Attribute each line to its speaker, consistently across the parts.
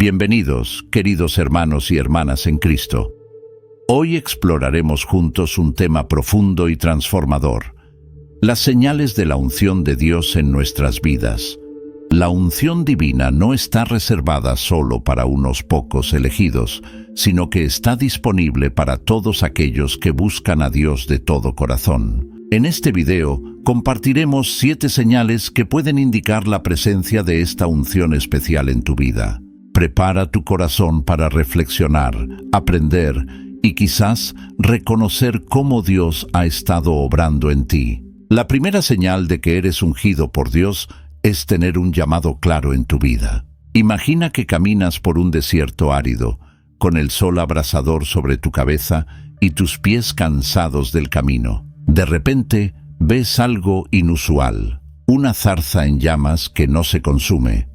Speaker 1: Bienvenidos, queridos hermanos y hermanas en Cristo. Hoy exploraremos juntos un tema profundo y transformador: las señales de la unción de Dios en nuestras vidas. La unción divina no está reservada solo para unos pocos elegidos, sino que está disponible para todos aquellos que buscan a Dios de todo corazón. En este video compartiremos 7 señales que pueden indicar la presencia de esta unción especial en tu vida. Prepara tu corazón para reflexionar, aprender y quizás reconocer cómo Dios ha estado obrando en ti. La primera señal de que eres ungido por Dios es tener un llamado claro en tu vida. Imagina que caminas por un desierto árido, con el sol abrasador sobre tu cabeza y tus pies cansados del camino. De repente, ves algo inusual, una zarza en llamas que no se consume.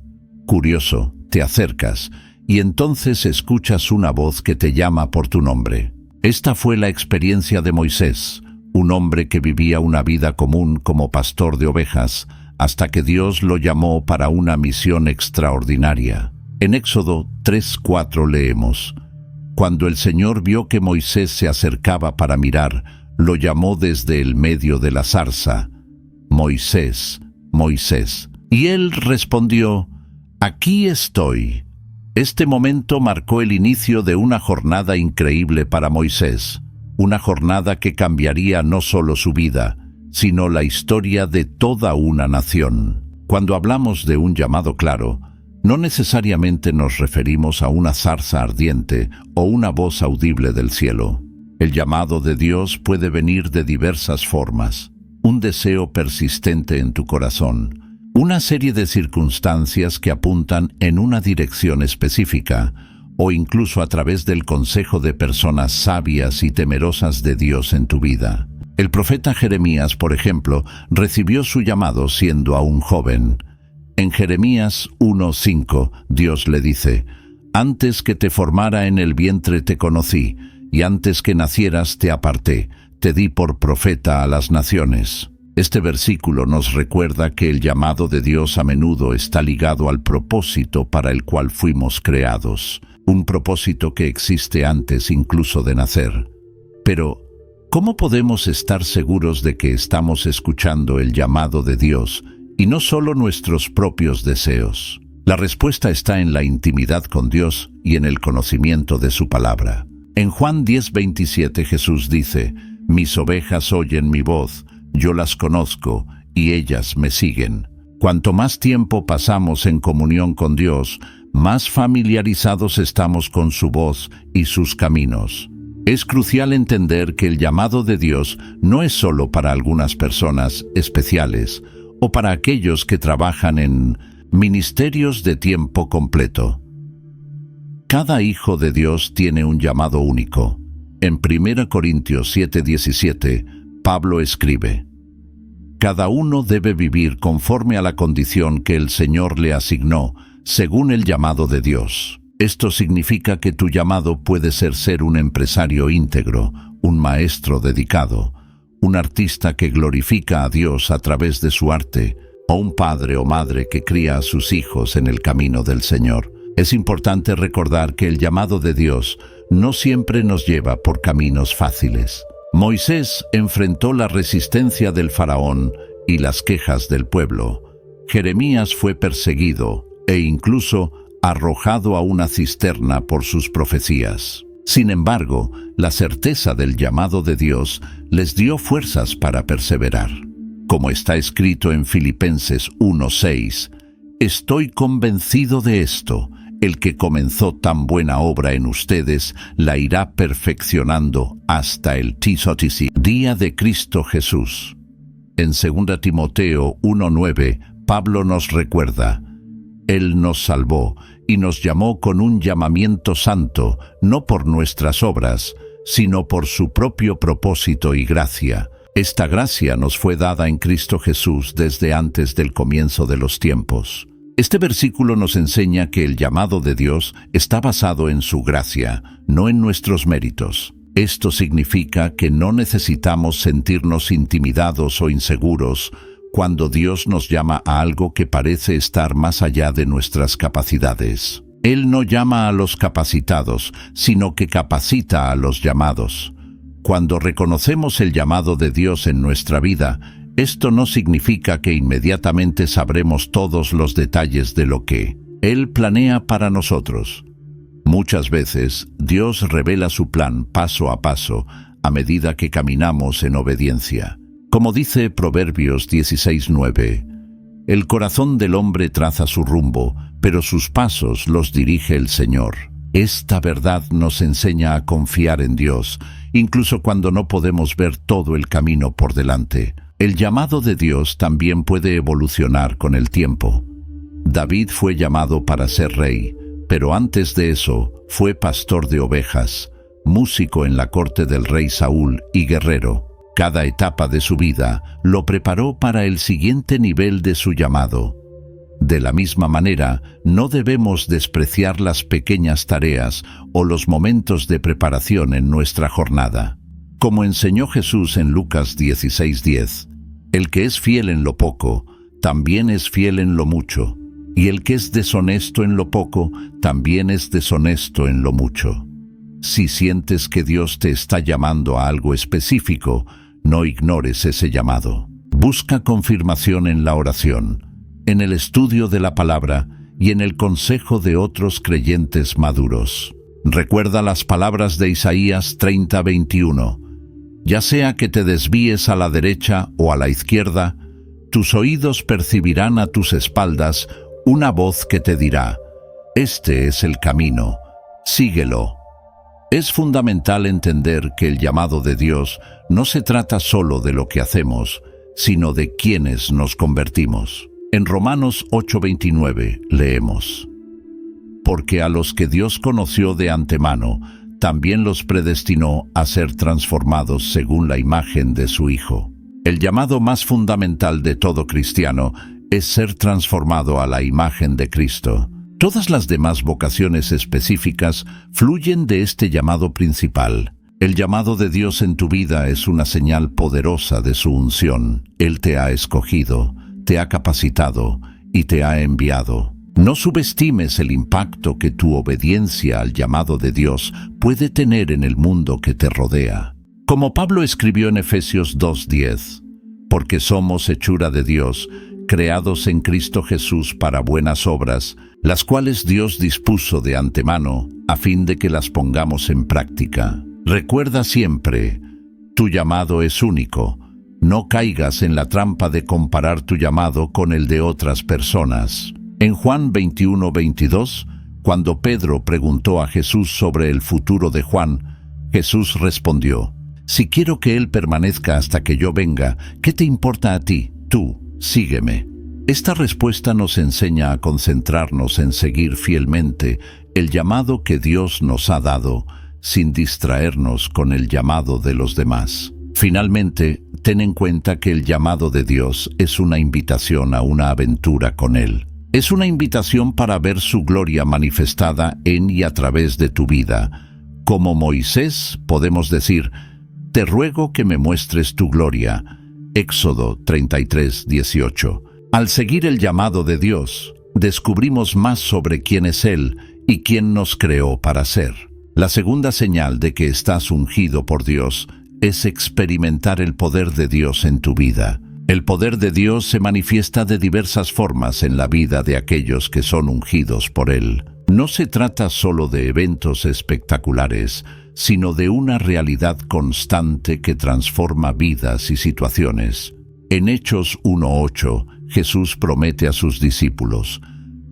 Speaker 1: Curioso, te acercas y entonces escuchas una voz que te llama por tu nombre. Esta fue la experiencia de Moisés, un hombre que vivía una vida común como pastor de ovejas, hasta que Dios lo llamó para una misión extraordinaria. En Éxodo 3:4 leemos: Cuando el Señor vio que Moisés se acercaba para mirar, lo llamó desde el medio de la zarza: Moisés, Moisés. Y él respondió: Aquí estoy. Este momento marcó el inicio de una jornada increíble para Moisés, una jornada que cambiaría no solo su vida, sino la historia de toda una nación. Cuando hablamos de un llamado claro, no necesariamente nos referimos a una zarza ardiente o una voz audible del cielo. El llamado de Dios puede venir de diversas formas: un deseo persistente en tu corazón, una serie de circunstancias que apuntan en una dirección específica, o incluso a través del consejo de personas sabias y temerosas de Dios en tu vida. El profeta Jeremías, por ejemplo, recibió su llamado siendo aún joven. En Jeremías 1:5, Dios le dice: Antes que te formara en el vientre te conocí, y antes que nacieras te aparté, te di por profeta a las naciones. Este versículo nos recuerda que el llamado de Dios a menudo está ligado al propósito para el cual fuimos creados, un propósito que existe antes incluso de nacer. Pero, ¿cómo podemos estar seguros de que estamos escuchando el llamado de Dios y no solo nuestros propios deseos? La respuesta está en la intimidad con Dios y en el conocimiento de su palabra. En Juan 10:27 Jesús dice: Mis ovejas oyen mi voz, yo las conozco y ellas me siguen. Cuanto más tiempo pasamos en comunión con Dios, más familiarizados estamos con su voz y sus caminos. Es crucial entender que el llamado de Dios no es solo para algunas personas especiales o para aquellos que trabajan en ministerios de tiempo completo. Cada hijo de Dios tiene un llamado único. En 1 Corintios 7:17, Pablo escribe: Cada uno debe vivir conforme a la condición que el Señor le asignó, según el llamado de Dios. Esto significa que tu llamado puede ser un empresario íntegro, un maestro dedicado, un artista que glorifica a Dios a través de su arte, o un padre o madre que cría a sus hijos en el camino del Señor. Es importante recordar que el llamado de Dios no siempre nos lleva por caminos fáciles. Moisés enfrentó la resistencia del faraón y las quejas del pueblo. Jeremías fue perseguido e incluso arrojado a una cisterna por sus profecías. Sin embargo, la certeza del llamado de Dios les dio fuerzas para perseverar. Como está escrito en Filipenses 1:6, Estoy convencido de esto: el que comenzó tan buena obra en ustedes la irá perfeccionando hasta el día de Cristo Jesús. En 2 Timoteo 1:9, Pablo nos recuerda: Él nos salvó y nos llamó con un llamamiento santo, no por nuestras obras, sino por su propio propósito y gracia. Esta gracia nos fue dada en Cristo Jesús desde antes del comienzo de los tiempos. Este versículo nos enseña que el llamado de Dios está basado en su gracia, no en nuestros méritos. Esto significa que no necesitamos sentirnos intimidados o inseguros cuando Dios nos llama a algo que parece estar más allá de nuestras capacidades. Él no llama a los capacitados, sino que capacita a los llamados. Cuando reconocemos el llamado de Dios en nuestra vida, esto no significa que inmediatamente sabremos todos los detalles de lo que Él planea para nosotros. Muchas veces, Dios revela su plan paso a paso, a medida que caminamos en obediencia. Como dice Proverbios 16:9, el corazón del hombre traza su rumbo, pero sus pasos los dirige el Señor. Esta verdad nos enseña a confiar en Dios, incluso cuando no podemos ver todo el camino por delante. El llamado de Dios también puede evolucionar con el tiempo. David fue llamado para ser rey, pero antes de eso fue pastor de ovejas, músico en la corte del rey Saúl y guerrero. Cada etapa de su vida lo preparó para el siguiente nivel de su llamado. De la misma manera, no debemos despreciar las pequeñas tareas o los momentos de preparación en nuestra jornada. Como enseñó Jesús en Lucas 16:10, el que es fiel en lo poco, también es fiel en lo mucho, y el que es deshonesto en lo poco, también es deshonesto en lo mucho. Si sientes que Dios te está llamando a algo específico, no ignores ese llamado. Busca confirmación en la oración, en el estudio de la palabra y en el consejo de otros creyentes maduros. Recuerda las palabras de Isaías 30:21. Ya sea que te desvíes a la derecha o a la izquierda, tus oídos percibirán a tus espaldas una voz que te dirá: este es el camino, síguelo. Es fundamental entender que el llamado de Dios no se trata solo de lo que hacemos, sino de quienes nos convertimos. En Romanos 8:29 leemos: porque a los que Dios conoció de antemano, también los predestinó a ser transformados según la imagen de su Hijo. El llamado más fundamental de todo cristiano es ser transformado a la imagen de Cristo. Todas las demás vocaciones específicas fluyen de este llamado principal. El llamado de Dios en tu vida es una señal poderosa de su unción. Él te ha escogido, te ha capacitado y te ha enviado. No subestimes el impacto que tu obediencia al llamado de Dios puede tener en el mundo que te rodea. Como Pablo escribió en Efesios 2:10, porque somos hechura de Dios, creados en Cristo Jesús para buenas obras, las cuales Dios dispuso de antemano a fin de que las pongamos en práctica. Recuerda siempre, tu llamado es único. No caigas en la trampa de comparar tu llamado con el de otras personas. En Juan 21:22, cuando Pedro preguntó a Jesús sobre el futuro de Juan, Jesús respondió: si quiero que él permanezca hasta que yo venga, ¿qué te importa a ti? Tú, sígueme. Esta respuesta nos enseña a concentrarnos en seguir fielmente el llamado que Dios nos ha dado, sin distraernos con el llamado de los demás. Finalmente, ten en cuenta que el llamado de Dios es una invitación a una aventura con Él. Es una invitación para ver su gloria manifestada en y a través de tu vida. Como Moisés, podemos decir: te ruego que me muestres tu gloria. Éxodo 33:18. Al seguir el llamado de Dios, descubrimos más sobre quién es Él y quién nos creó para ser. La segunda señal de que estás ungido por Dios es experimentar el poder de Dios en tu vida. El poder de Dios se manifiesta de diversas formas en la vida de aquellos que son ungidos por Él. No se trata solo de eventos espectaculares, sino de una realidad constante que transforma vidas y situaciones. En Hechos 1:8, Jesús promete a sus discípulos: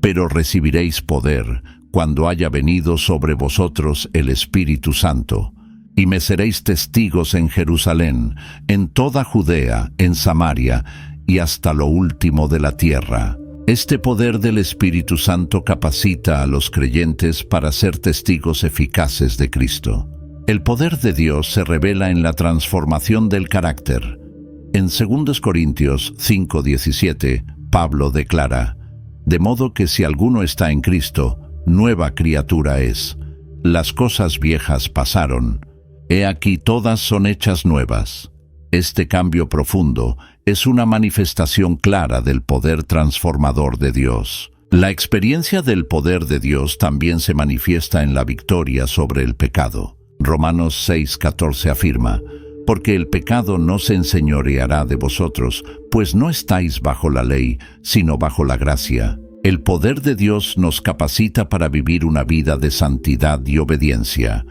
Speaker 1: pero recibiréis poder cuando haya venido sobre vosotros el Espíritu Santo, y me seréis testigos en Jerusalén, en toda Judea, en Samaria y hasta lo último de la tierra. Este poder del Espíritu Santo capacita a los creyentes para ser testigos eficaces de Cristo. El poder de Dios se revela en la transformación del carácter. En 2 Corintios 5:17, Pablo declara: de modo que si alguno está en Cristo, nueva criatura es. Las cosas viejas pasaron. He aquí todas son hechas nuevas. Este cambio profundo es una manifestación clara del poder transformador de Dios. La experiencia del poder de Dios también se manifiesta en la victoria sobre el pecado. Romanos 6:14 afirma: porque el pecado no se enseñoreará de vosotros, pues no estáis bajo la ley, sino bajo la gracia. El poder de Dios nos capacita para vivir una vida de santidad y obediencia.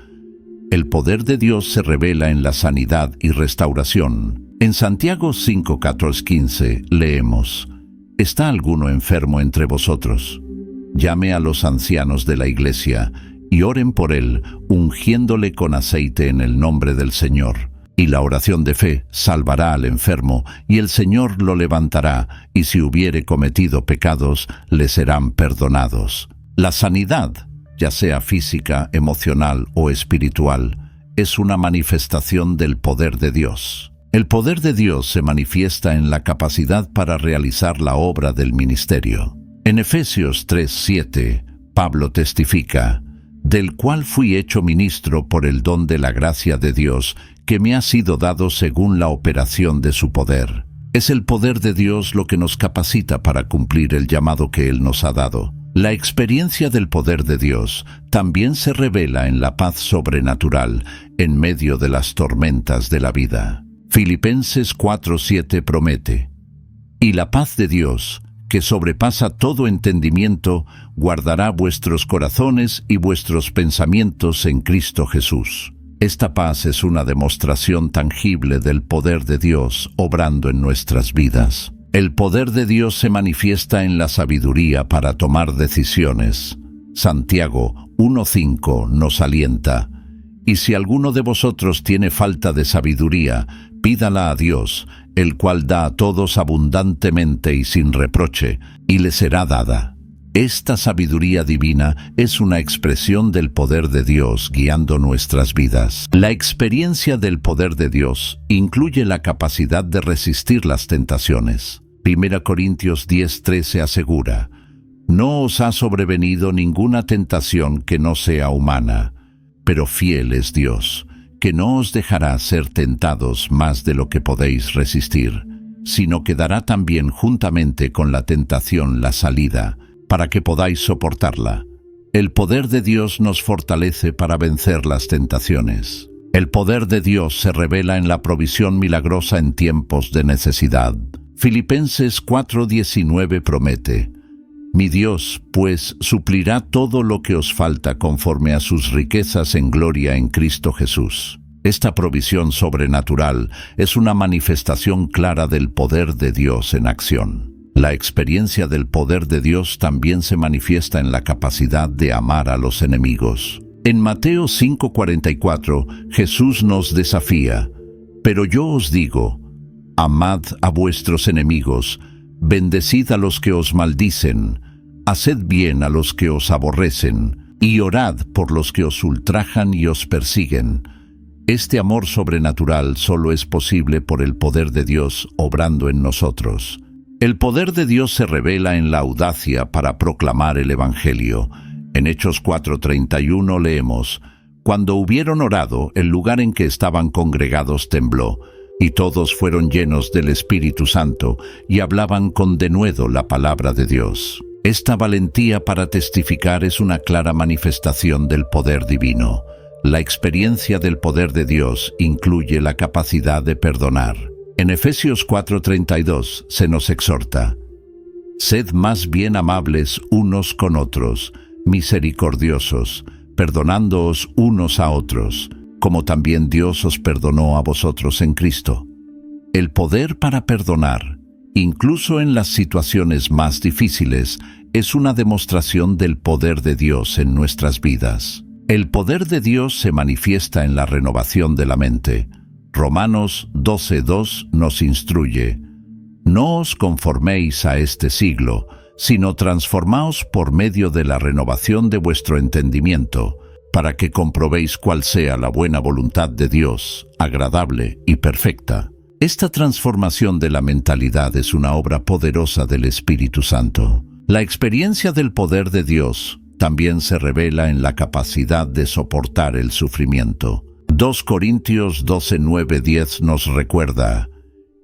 Speaker 1: El poder de Dios se revela en la sanidad y restauración. En Santiago 5:14-15 leemos: ¿está alguno enfermo entre vosotros? Llame a los ancianos de la iglesia y oren por él, ungiéndole con aceite en el nombre del Señor. Y la oración de fe salvará al enfermo, y el Señor lo levantará, y si hubiere cometido pecados, le serán perdonados. La sanidad, ya sea física, emocional o espiritual, es una manifestación del poder de Dios. El poder de Dios se manifiesta en la capacidad para realizar la obra del ministerio. En Efesios 3:7, Pablo testifica: del cual fui hecho ministro por el don de la gracia de Dios, que me ha sido dado según la operación de su poder. Es el poder de Dios lo que nos capacita para cumplir el llamado que Él nos ha dado. La experiencia del poder de Dios también se revela en la paz sobrenatural en medio de las tormentas de la vida. Filipenses 4:7 promete: y la paz de Dios, que sobrepasa todo entendimiento, guardará vuestros corazones y vuestros pensamientos en Cristo Jesús. Esta paz es una demostración tangible del poder de Dios obrando en nuestras vidas. El poder de Dios se manifiesta en la sabiduría para tomar decisiones. Santiago 1:5 nos alienta: y si alguno de vosotros tiene falta de sabiduría, pídala a Dios, el cual da a todos abundantemente y sin reproche, y le será dada. Esta sabiduría divina es una expresión del poder de Dios guiando nuestras vidas. La experiencia del poder de Dios incluye la capacidad de resistir las tentaciones. 1 Corintios 10:13 asegura: no os ha sobrevenido ninguna tentación que no sea humana, pero fiel es Dios, que no os dejará ser tentados más de lo que podéis resistir, sino que dará también juntamente con la tentación la salida, para que podáis soportarla. El poder de Dios nos fortalece para vencer las tentaciones. El poder de Dios se revela en la provisión milagrosa en tiempos de necesidad. Filipenses 4:19 promete: mi Dios, pues, suplirá todo lo que os falta conforme a sus riquezas en gloria en Cristo Jesús. Esta provisión sobrenatural es una manifestación clara del poder de Dios en acción. La experiencia del poder de Dios también se manifiesta en la capacidad de amar a los enemigos. En Mateo 5:44, Jesús nos desafía: pero yo os digo, amad a vuestros enemigos, bendecid a los que os maldicen, haced bien a los que os aborrecen, y orad por los que os ultrajan y os persiguen. Este amor sobrenatural solo es posible por el poder de Dios obrando en nosotros. El poder de Dios se revela en la audacia para proclamar el Evangelio. En Hechos 4:31 leemos: cuando hubieron orado, el lugar en que estaban congregados tembló, y todos fueron llenos del Espíritu Santo, y hablaban con denuedo la palabra de Dios. Esta valentía para testificar es una clara manifestación del poder divino. La experiencia del poder de Dios incluye la capacidad de perdonar. En Efesios 4:32 se nos exhorta: sed más bien amables unos con otros, misericordiosos, perdonándoos unos a otros, como también Dios os perdonó a vosotros en Cristo. El poder para perdonar, incluso en las situaciones más difíciles, es una demostración del poder de Dios en nuestras vidas. El poder de Dios se manifiesta en la renovación de la mente. Romanos 12:2 nos instruye: no os conforméis a este siglo, sino transformaos por medio de la renovación de vuestro entendimiento, para que comprobéis cuál sea la buena voluntad de Dios, agradable y perfecta. Esta transformación de la mentalidad es una obra poderosa del Espíritu Santo. La experiencia del poder de Dios también se revela en la capacidad de soportar el sufrimiento. 2 Corintios 12:9-10 nos recuerda: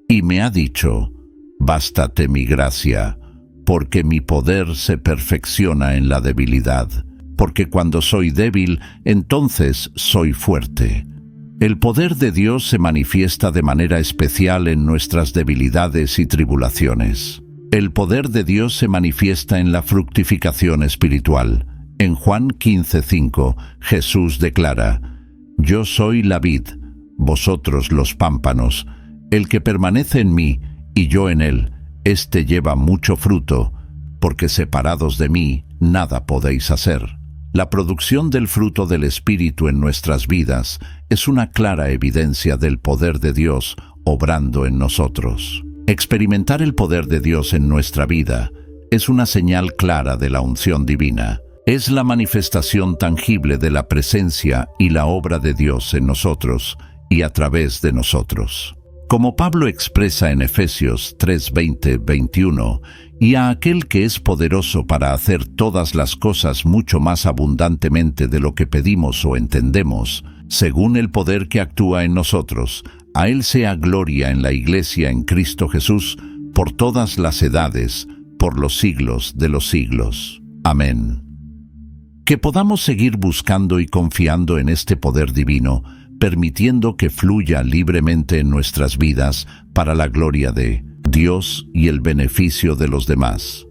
Speaker 1: y me ha dicho, bástate mi gracia, porque mi poder se perfecciona en la debilidad. Porque cuando soy débil, entonces soy fuerte. El poder de Dios se manifiesta de manera especial en nuestras debilidades y tribulaciones. El poder de Dios se manifiesta en la fructificación espiritual. En Juan 15:5, Jesús declara: Yo soy la vid, vosotros los pámpanos. El que permanece en mí y yo en él, éste lleva mucho fruto, porque separados de mí nada podéis hacer. La producción del fruto del Espíritu en nuestras vidas es una clara evidencia del poder de Dios obrando en nosotros. Experimentar el poder de Dios en nuestra vida es una señal clara de la unción divina. Es la manifestación tangible de la presencia y la obra de Dios en nosotros y a través de nosotros. Como Pablo expresa en Efesios 3:20-21, y a aquel que es poderoso para hacer todas las cosas mucho más abundantemente de lo que pedimos o entendemos, según el poder que actúa en nosotros, a él sea gloria en la Iglesia en Cristo Jesús, por todas las edades, por los siglos de los siglos. Amén. Que podamos seguir buscando y confiando en este poder divino, permitiendo que fluya libremente en nuestras vidas para la gloria de Dios y el beneficio de los demás.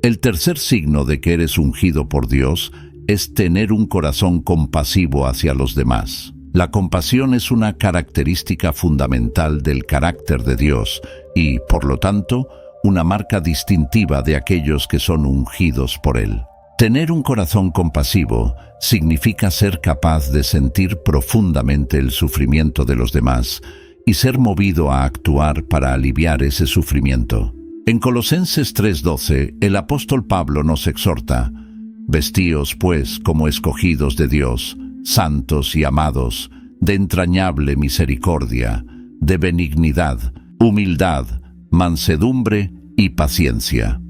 Speaker 1: El tercer signo de que eres ungido por Dios es tener un corazón compasivo hacia los demás. La compasión es una característica fundamental del carácter de Dios y, por lo tanto, una marca distintiva de aquellos que son ungidos por Él. Tener un corazón compasivo significa ser capaz de sentir profundamente el sufrimiento de los demás y ser movido a actuar para aliviar ese sufrimiento. En Colosenses 3:12, el apóstol Pablo nos exhorta: Vestíos, pues, como escogidos de Dios, santos y amados, de entrañable misericordia, de benignidad, humildad, mansedumbre y paciencia.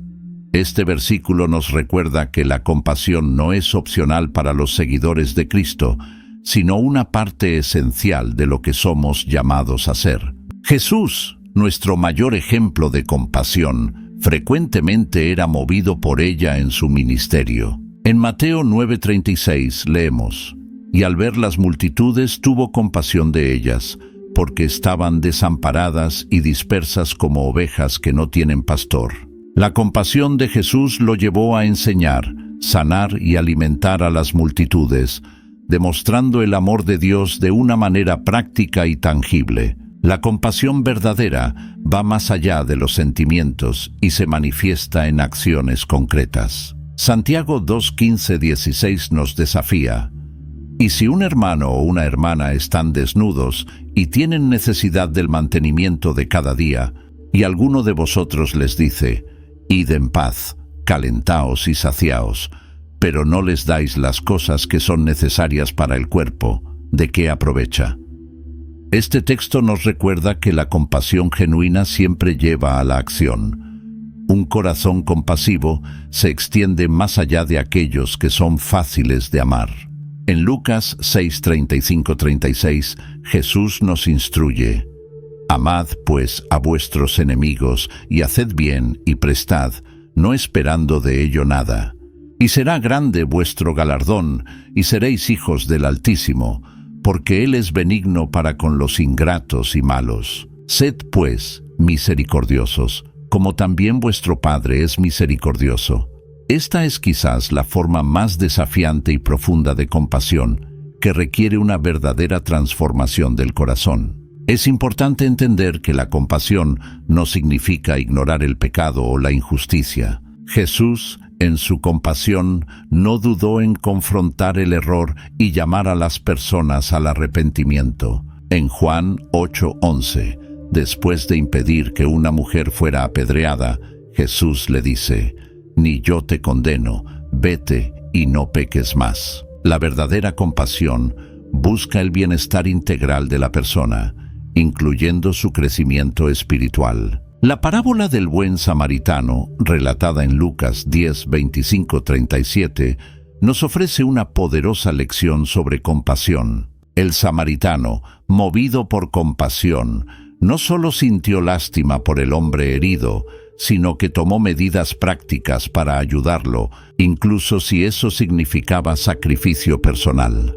Speaker 1: Este versículo nos recuerda que la compasión no es opcional para los seguidores de Cristo, sino una parte esencial de lo que somos llamados a ser. Jesús, nuestro mayor ejemplo de compasión, frecuentemente era movido por ella en su ministerio. En Mateo 9:36 leemos: Y al ver las multitudes tuvo compasión de ellas, porque estaban desamparadas y dispersas como ovejas que no tienen pastor. La compasión de Jesús lo llevó a enseñar, sanar y alimentar a las multitudes, demostrando el amor de Dios de una manera práctica y tangible. La compasión verdadera va más allá de los sentimientos y se manifiesta en acciones concretas. Santiago 2:15-16 nos desafía: Y si un hermano o una hermana están desnudos y tienen necesidad del mantenimiento de cada día, y alguno de vosotros les dice: Id en paz, calentaos y saciaos, pero no les dais las cosas que son necesarias para el cuerpo, ¿de qué aprovecha? Este texto nos recuerda que la compasión genuina siempre lleva a la acción. Un corazón compasivo se extiende más allá de aquellos que son fáciles de amar. En Lucas 6:35-36, Jesús nos instruye: Amad, pues, a vuestros enemigos, y haced bien, y prestad, no esperando de ello nada. Y será grande vuestro galardón, y seréis hijos del Altísimo, porque Él es benigno para con los ingratos y malos. Sed, pues, misericordiosos, como también vuestro Padre es misericordioso. Esta es quizás la forma más desafiante y profunda de compasión, que requiere una verdadera transformación del corazón. Es importante entender que la compasión no significa ignorar el pecado o la injusticia. Jesús, en su compasión, no dudó en confrontar el error y llamar a las personas al arrepentimiento. En Juan 8:11, después de impedir que una mujer fuera apedreada, Jesús le dice: Ni yo te condeno, vete y no peques más. La verdadera compasión busca el bienestar integral de la persona, incluyendo su crecimiento espiritual. La parábola del buen samaritano, relatada en Lucas 10:25-37, nos ofrece una poderosa lección sobre compasión. El samaritano, movido por compasión, no solo sintió lástima por el hombre herido, sino que tomó medidas prácticas para ayudarlo, incluso si eso significaba sacrificio personal.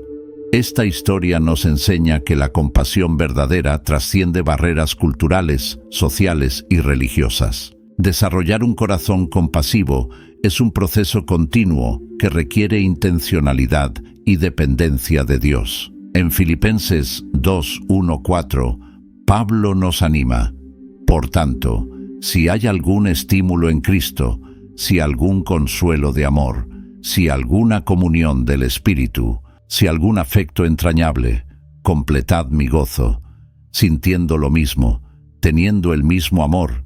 Speaker 1: Esta historia nos enseña que la compasión verdadera trasciende barreras culturales, sociales y religiosas. Desarrollar un corazón compasivo es un proceso continuo que requiere intencionalidad y dependencia de Dios. En Filipenses 2:1-4, Pablo nos anima: por tanto, si hay algún estímulo en Cristo, si algún consuelo de amor, si alguna comunión del Espíritu, si algún afecto entrañable, completad mi gozo, sintiendo lo mismo, teniendo el mismo amor,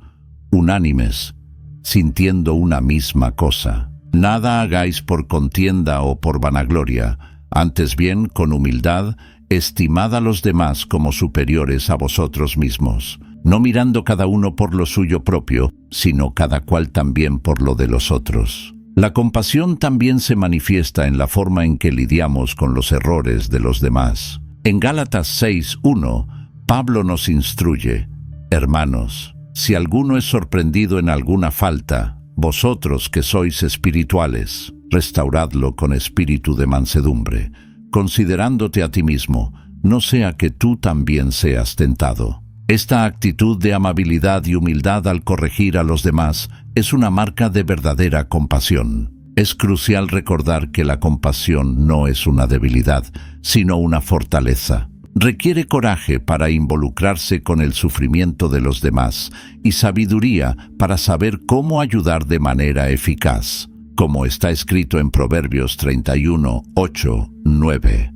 Speaker 1: unánimes, sintiendo una misma cosa. Nada hagáis por contienda o por vanagloria, antes bien, con humildad, estimad a los demás como superiores a vosotros mismos, no mirando cada uno por lo suyo propio, sino cada cual también por lo de los otros. La compasión también se manifiesta en la forma en que lidiamos con los errores de los demás. En Gálatas 6:1, Pablo nos instruye: hermanos, si alguno es sorprendido en alguna falta, vosotros que sois espirituales, restauradlo con espíritu de mansedumbre, considerándote a ti mismo, no sea que tú también seas tentado. Esta actitud de amabilidad y humildad al corregir a los demás es una marca de verdadera compasión. Es crucial recordar que la compasión no es una debilidad, sino una fortaleza. Requiere coraje para involucrarse con el sufrimiento de los demás y sabiduría para saber cómo ayudar de manera eficaz, como está escrito en Proverbios 31:8-9.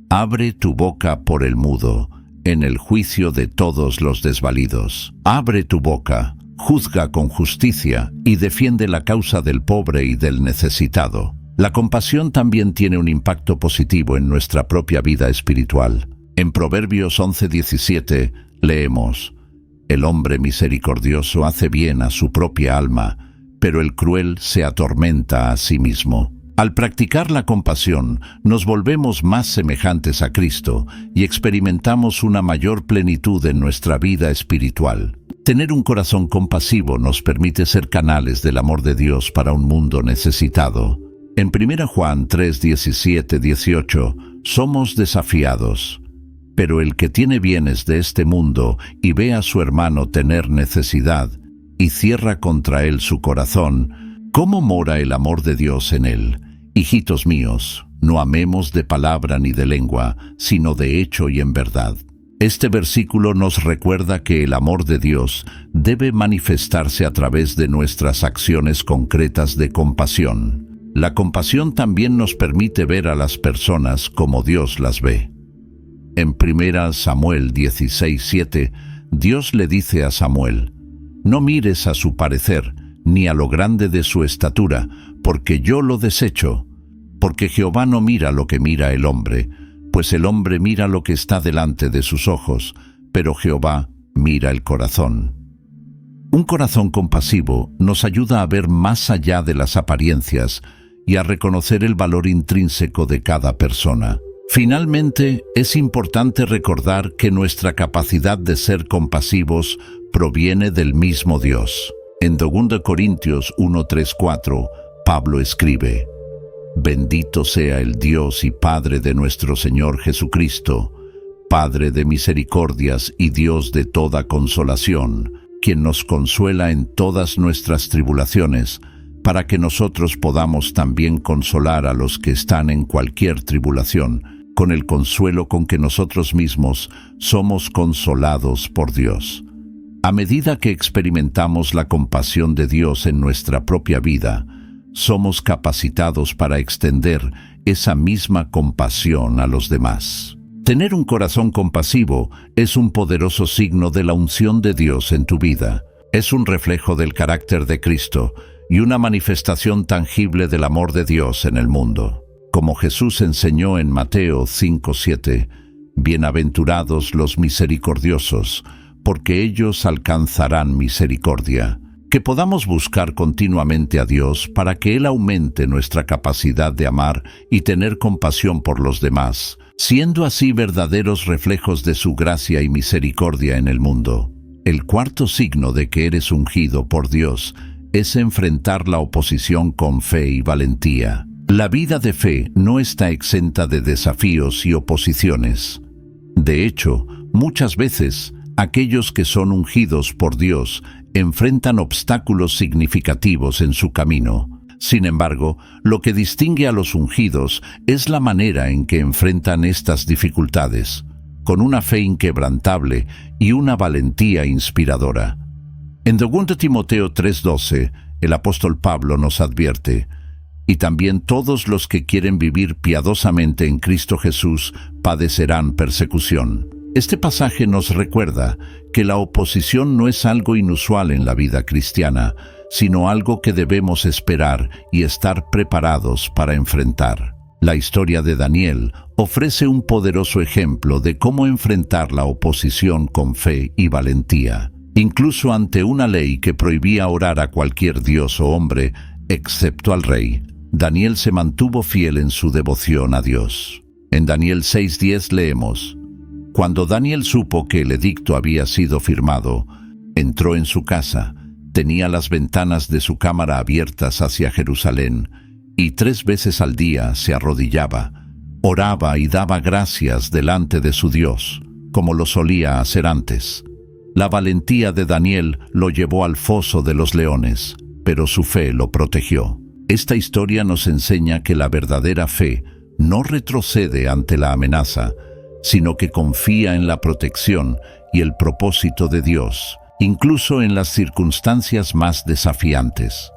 Speaker 1: Abre tu boca por el mudo, en el juicio de todos los desvalidos. Abre tu boca, juzga con justicia y defiende la causa del pobre y del necesitado. La compasión también tiene un impacto positivo en nuestra propia vida espiritual. En Proverbios 11:17 leemos: el hombre misericordioso hace bien a su propia alma, pero el cruel se atormenta a sí mismo. Al practicar la compasión, nos volvemos más semejantes a Cristo y experimentamos una mayor plenitud en nuestra vida espiritual. Tener un corazón compasivo nos permite ser canales del amor de Dios para un mundo necesitado. En 1 Juan 3:17-18, somos desafiados: pero el que tiene bienes de este mundo y ve a su hermano tener necesidad y cierra contra él su corazón, ¿cómo mora el amor de Dios en él? Hijitos míos, no amemos de palabra ni de lengua, sino de hecho y en verdad. Este versículo nos recuerda que el amor de Dios debe manifestarse a través de nuestras acciones concretas de compasión. La compasión también nos permite ver a las personas como Dios las ve. En 1 Samuel 16:7, Dios le dice a Samuel: no mires a su parecer, ni a lo grande de su estatura, porque yo lo desecho. Porque Jehová no mira lo que mira el hombre, pues el hombre mira lo que está delante de sus ojos, pero Jehová mira el corazón. Un corazón compasivo nos ayuda a ver más allá de las apariencias y a reconocer el valor intrínseco de cada persona. Finalmente, es importante recordar que nuestra capacidad de ser compasivos proviene del mismo Dios. En 2 Corintios 1:3-4, Pablo escribe: bendito sea el Dios y Padre de nuestro Señor Jesucristo, Padre de misericordias y Dios de toda consolación, quien nos consuela en todas nuestras tribulaciones, para que nosotros podamos también consolar a los que están en cualquier tribulación, con el consuelo con que nosotros mismos somos consolados por Dios. A medida que experimentamos la compasión de Dios en nuestra propia vida, somos capacitados para extender esa misma compasión a los demás. Tener un corazón compasivo es un poderoso signo de la unción de Dios en tu vida. Es un reflejo del carácter de Cristo y una manifestación tangible del amor de Dios en el mundo. Como Jesús enseñó en Mateo 5:7, bienaventurados los misericordiosos, porque ellos alcanzarán misericordia. Que podamos buscar continuamente a Dios para que Él aumente nuestra capacidad de amar y tener compasión por los demás, siendo así verdaderos reflejos de su gracia y misericordia en el mundo. El cuarto signo de que eres ungido por Dios es enfrentar la oposición con fe y valentía. La vida de fe no está exenta de desafíos y oposiciones. De hecho, muchas veces, aquellos que son ungidos por Dios enfrentan obstáculos significativos en su camino. Sin embargo, lo que distingue a los ungidos es la manera en que enfrentan estas dificultades, con una fe inquebrantable y una valentía inspiradora. En 2 Timoteo 3:12, el apóstol Pablo nos advierte: y también todos los que quieren vivir piadosamente en Cristo Jesús padecerán persecución. Este pasaje nos recuerda que la oposición no es algo inusual en la vida cristiana, sino algo que debemos esperar y estar preparados para enfrentar. La historia de Daniel ofrece un poderoso ejemplo de cómo enfrentar la oposición con fe y valentía. Incluso ante una ley que prohibía orar a cualquier dios o hombre, excepto al rey, Daniel se mantuvo fiel en su devoción a Dios. En Daniel 6:10 leemos: Cuando Daniel supo que el edicto había sido firmado, entró en su casa, tenía las ventanas de su cámara abiertas hacia Jerusalén, y 3 veces al día se arrodillaba, oraba y daba gracias delante de su Dios, como lo solía hacer antes. La valentía de Daniel lo llevó al foso de los leones, pero su fe lo protegió. Esta historia nos enseña que la verdadera fe no retrocede ante la amenaza, sino que confía en la protección y el propósito de Dios, incluso en las circunstancias más desafiantes.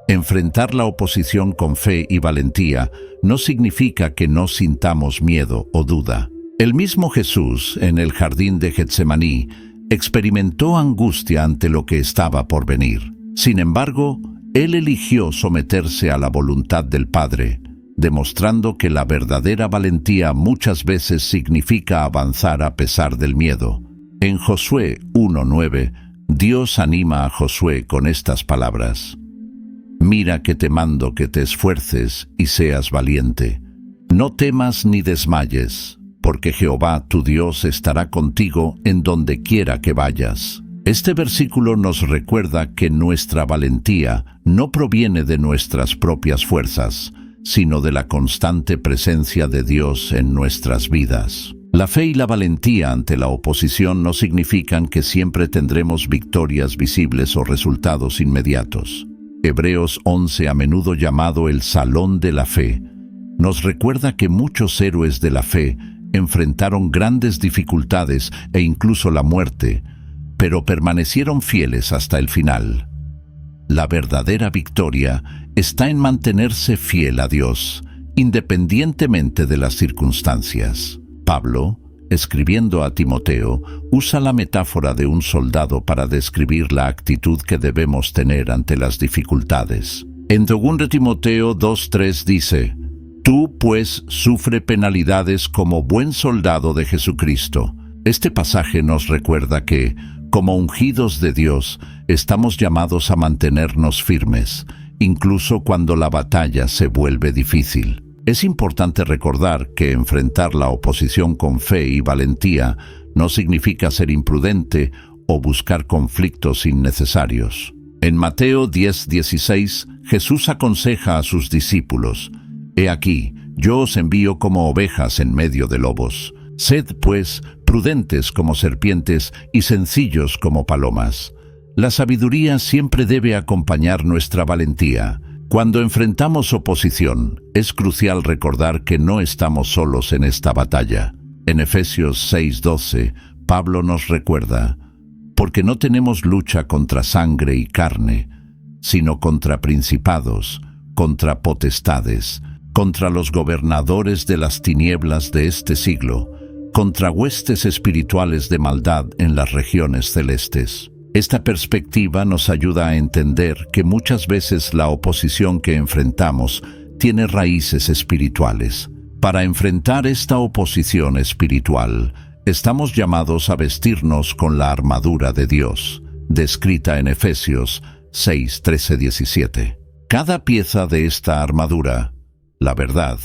Speaker 1: Enfrentar la oposición con fe y valentía no significa que no sintamos miedo o duda. El mismo Jesús, en el jardín de Getsemaní, experimentó angustia ante lo que estaba por venir. Sin embargo, Él eligió someterse a la voluntad del Padre, demostrando que la verdadera valentía muchas veces significa avanzar a pesar del miedo. En Josué 1:9, Dios anima a Josué con estas palabras: Mira que te mando que te esfuerces y seas valiente. No temas ni desmayes, porque Jehová tu Dios estará contigo en donde quiera que vayas. Este versículo nos recuerda que nuestra valentía no proviene de nuestras propias fuerzas, sino de la constante presencia de Dios en nuestras vidas. La fe y la valentía ante la oposición no significan que siempre tendremos victorias visibles o resultados inmediatos. Hebreos 11, a menudo llamado el Salón de la Fe, nos recuerda que muchos héroes de la fe enfrentaron grandes dificultades e incluso la muerte, pero permanecieron fieles hasta el final. La verdadera victoria está en mantenerse fiel a Dios, independientemente de las circunstancias. Pablo, escribiendo a Timoteo, usa la metáfora de un soldado para describir la actitud que debemos tener ante las dificultades. En 2 Timoteo 2:3 dice: Tú, pues, sufre penalidades como buen soldado de Jesucristo. Este pasaje nos recuerda que, como ungidos de Dios, estamos llamados a mantenernos firmes, incluso cuando la batalla se vuelve difícil. Es importante recordar que enfrentar la oposición con fe y valentía no significa ser imprudente o buscar conflictos innecesarios. En Mateo 10:16, Jesús aconseja a sus discípulos: He aquí, yo os envío como ovejas en medio de lobos. Sed, pues, prudentes como serpientes y sencillos como palomas. La sabiduría siempre debe acompañar nuestra valentía. Cuando enfrentamos oposición, es crucial recordar que no estamos solos en esta batalla. En Efesios 6:12, Pablo nos recuerda: Porque no tenemos lucha contra sangre y carne, sino contra principados, contra potestades, contra los gobernadores de las tinieblas de este siglo, contra huestes espirituales de maldad en las regiones celestes. Esta perspectiva nos ayuda a entender que muchas veces la oposición que enfrentamos tiene raíces espirituales. Para enfrentar esta oposición espiritual, estamos llamados a vestirnos con la armadura de Dios, descrita en Efesios 6:13-17. Cada pieza de esta armadura, la verdad,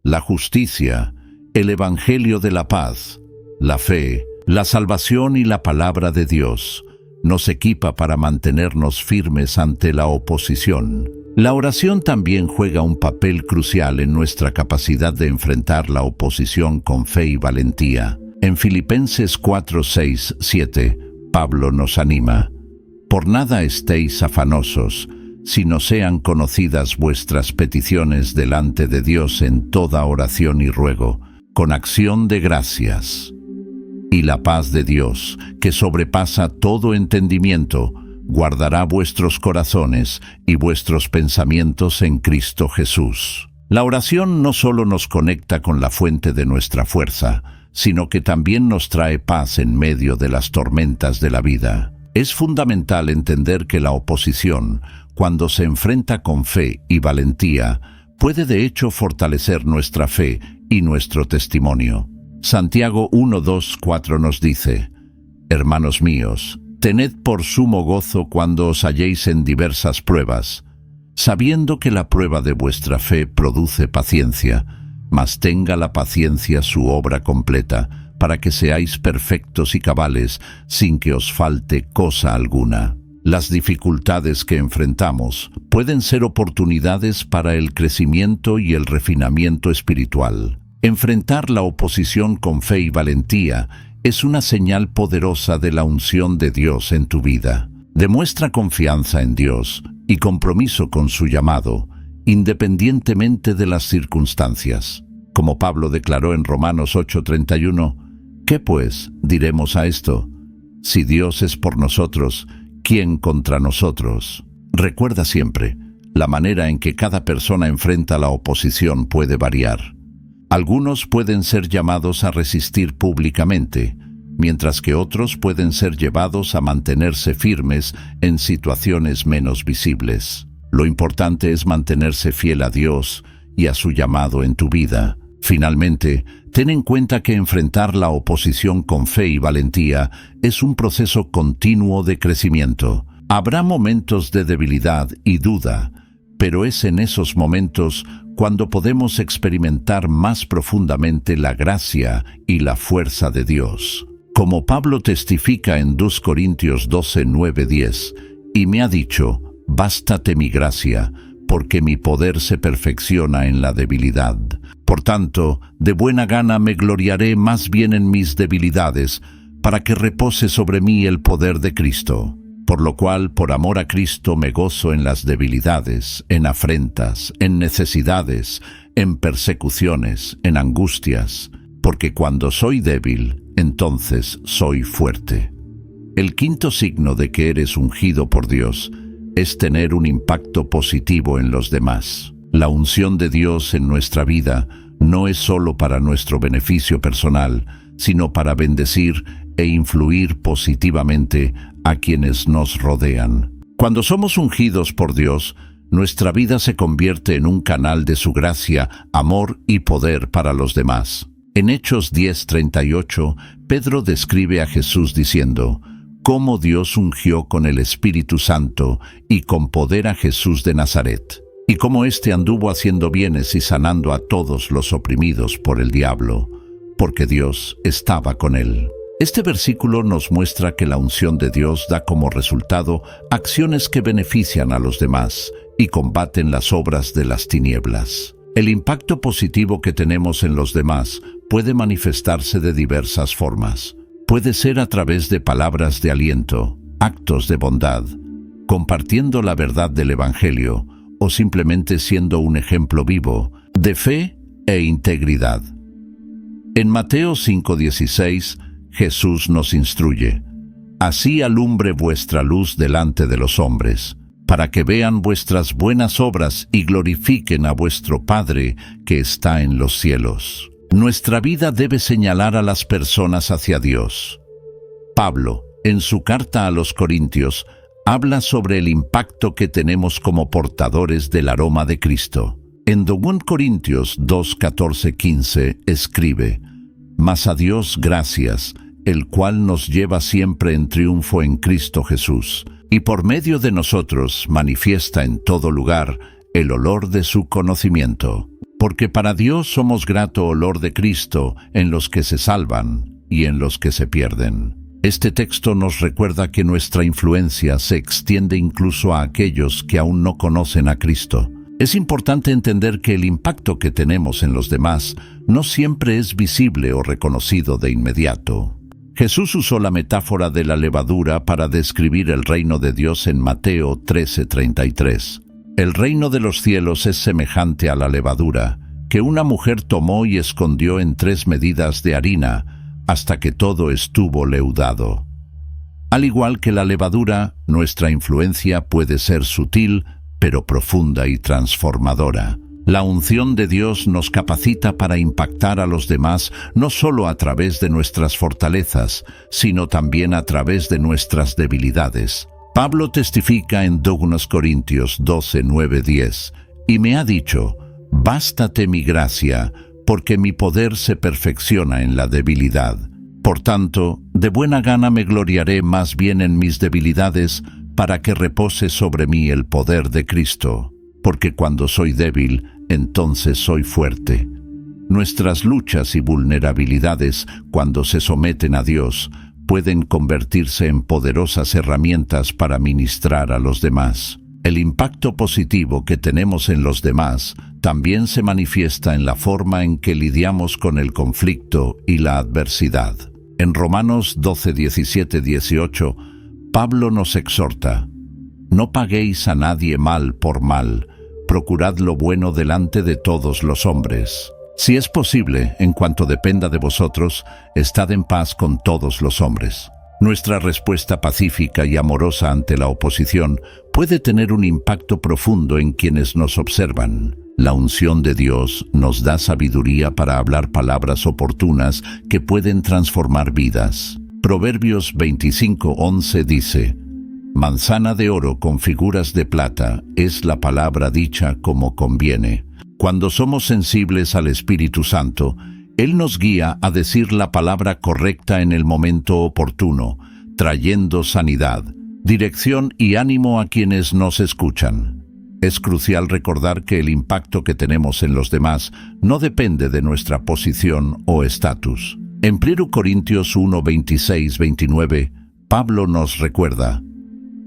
Speaker 1: la justicia, el evangelio de la paz, la fe, la salvación y la palabra de Dios, nos equipa para mantenernos firmes ante la oposición. La oración también juega un papel crucial en nuestra capacidad de enfrentar la oposición con fe y valentía. En Filipenses 4, 6, 7, Pablo nos anima: por nada estéis afanosos, sino sean conocidas vuestras peticiones delante de Dios en toda oración y ruego, con acción de gracias. Y la paz de Dios, que sobrepasa todo entendimiento, guardará vuestros corazones y vuestros pensamientos en Cristo Jesús. La oración no solo nos conecta con la fuente de nuestra fuerza, sino que también nos trae paz en medio de las tormentas de la vida. Es fundamental entender que la oposición, cuando se enfrenta con fe y valentía, puede de hecho fortalecer nuestra fe y nuestro testimonio. Santiago 1, 2, 4 nos dice: hermanos míos, tened por sumo gozo cuando os halléis en diversas pruebas, sabiendo que la prueba de vuestra fe produce paciencia, mas tenga la paciencia su obra completa, para que seáis perfectos y cabales, sin que os falte cosa alguna. Las dificultades que enfrentamos pueden ser oportunidades para el crecimiento y el refinamiento espiritual. Enfrentar la oposición con fe y valentía es una señal poderosa de la unción de Dios en tu vida. Demuestra confianza en Dios y compromiso con su llamado, independientemente de las circunstancias. Como Pablo declaró en Romanos 8:31, ¿qué pues diremos a esto? Si Dios es por nosotros, ¿quién contra nosotros? Recuerda siempre, la manera en que cada persona enfrenta la oposición puede variar. Algunos pueden ser llamados a resistir públicamente, mientras que otros pueden ser llevados a mantenerse firmes en situaciones menos visibles. Lo importante es mantenerse fiel a Dios y a su llamado en tu vida. Finalmente, ten en cuenta que enfrentar la oposición con fe y valentía es un proceso continuo de crecimiento. Habrá momentos de debilidad y duda, pero es en esos momentos cuando podemos experimentar más profundamente la gracia y la fuerza de Dios. Como Pablo testifica en 2 Corintios 12, 9, 10, y me ha dicho: bástate mi gracia, porque mi poder se perfecciona en la debilidad. Por tanto, de buena gana me gloriaré más bien en mis debilidades, para que repose sobre mí el poder de Cristo. Por lo cual, por amor a Cristo, me gozo en las debilidades, en afrentas, en necesidades, en persecuciones, en angustias, porque cuando soy débil, entonces soy fuerte. El quinto signo de que eres ungido por Dios es tener un impacto positivo en los demás. La unción de Dios en nuestra vida no es solo para nuestro beneficio personal, sino para bendecir e influir positivamente a quienes nos rodean. Cuando somos ungidos por Dios, nuestra vida se convierte en un canal de su gracia, amor y poder para los demás. En Hechos 10:38, Pedro describe a Jesús diciendo: cómo Dios ungió con el Espíritu Santo y con poder a Jesús de Nazaret, y cómo éste anduvo haciendo bienes y sanando a todos los oprimidos por el diablo, porque Dios estaba con él. Este versículo nos muestra que la unción de Dios da como resultado acciones que benefician a los demás y combaten las obras de las tinieblas. El impacto positivo que tenemos en los demás puede manifestarse de diversas formas. Puede ser a través de palabras de aliento, actos de bondad, compartiendo la verdad del Evangelio o simplemente siendo un ejemplo vivo de fe e integridad. En Mateo 5:16, Jesús nos instruye: así alumbre vuestra luz delante de los hombres, para que vean vuestras buenas obras y glorifiquen a vuestro Padre que está en los cielos. Nuestra vida debe señalar a las personas hacia Dios. Pablo, en su carta a los Corintios, habla sobre el impacto que tenemos como portadores del aroma de Cristo. En 2 Corintios 2, 14, 15 escribe: mas a Dios gracias, el cual nos lleva siempre en triunfo en Cristo Jesús, y por medio de nosotros manifiesta en todo lugar el olor de su conocimiento. Porque para Dios somos grato olor de Cristo en los que se salvan y en los que se pierden. Este texto nos recuerda que nuestra influencia se extiende incluso a aquellos que aún no conocen a Cristo. Es importante entender que el impacto que tenemos en los demás no siempre es visible o reconocido de inmediato. Jesús usó la metáfora de la levadura para describir el reino de Dios en Mateo 13:33. El reino de los cielos es semejante a la levadura, que una mujer tomó y escondió en 3 medidas de harina, hasta que todo estuvo leudado. Al igual que la levadura, nuestra influencia puede ser sutil, pero profunda y transformadora. La unción de Dios nos capacita para impactar a los demás no solo a través de nuestras fortalezas, sino también a través de nuestras debilidades. Pablo testifica en 2 Corintios 12:9-10, y me ha dicho: «Bástate mi gracia, porque mi poder se perfecciona en la debilidad. Por tanto, de buena gana me gloriaré más bien en mis debilidades, para que repose sobre mí el poder de Cristo. Porque cuando soy débil, entonces soy fuerte». Nuestras luchas y vulnerabilidades, cuando se someten a Dios, pueden convertirse en poderosas herramientas para ministrar a los demás. El impacto positivo que tenemos en los demás también se manifiesta en la forma en que lidiamos con el conflicto y la adversidad. En Romanos 12:17-18, Pablo nos exhorta: «No paguéis a nadie mal por mal, procurad lo bueno delante de todos los hombres. Si es posible, en cuanto dependa de vosotros, estad en paz con todos los hombres». Nuestra respuesta pacífica y amorosa ante la oposición puede tener un impacto profundo en quienes nos observan. La unción de Dios nos da sabiduría para hablar palabras oportunas que pueden transformar vidas. Proverbios 25:11 dice: «Manzana de oro con figuras de plata es la palabra dicha como conviene». Cuando somos sensibles al Espíritu Santo, Él nos guía a decir la palabra correcta en el momento oportuno, trayendo sanidad, dirección y ánimo a quienes nos escuchan. Es crucial recordar que el impacto que tenemos en los demás no depende de nuestra posición o estatus. En 1 Corintios 1:26-29, Pablo nos recuerda: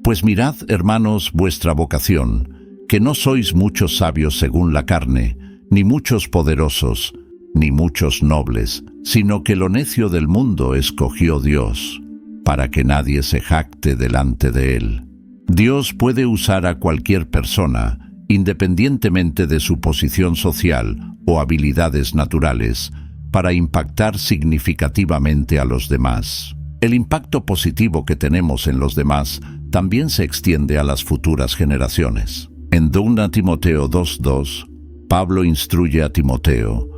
Speaker 1: «Pues mirad, hermanos, vuestra vocación, que no sois muchos sabios según la carne, ni muchos poderosos, ni muchos nobles, sino que lo necio del mundo escogió Dios, para que nadie se jacte delante de él». Dios puede usar a cualquier persona, independientemente de su posición social o habilidades naturales, para impactar significativamente a los demás. El impacto positivo que tenemos en los demás también se extiende a las futuras generaciones. En 2 Timoteo 2:2, Pablo instruye a Timoteo: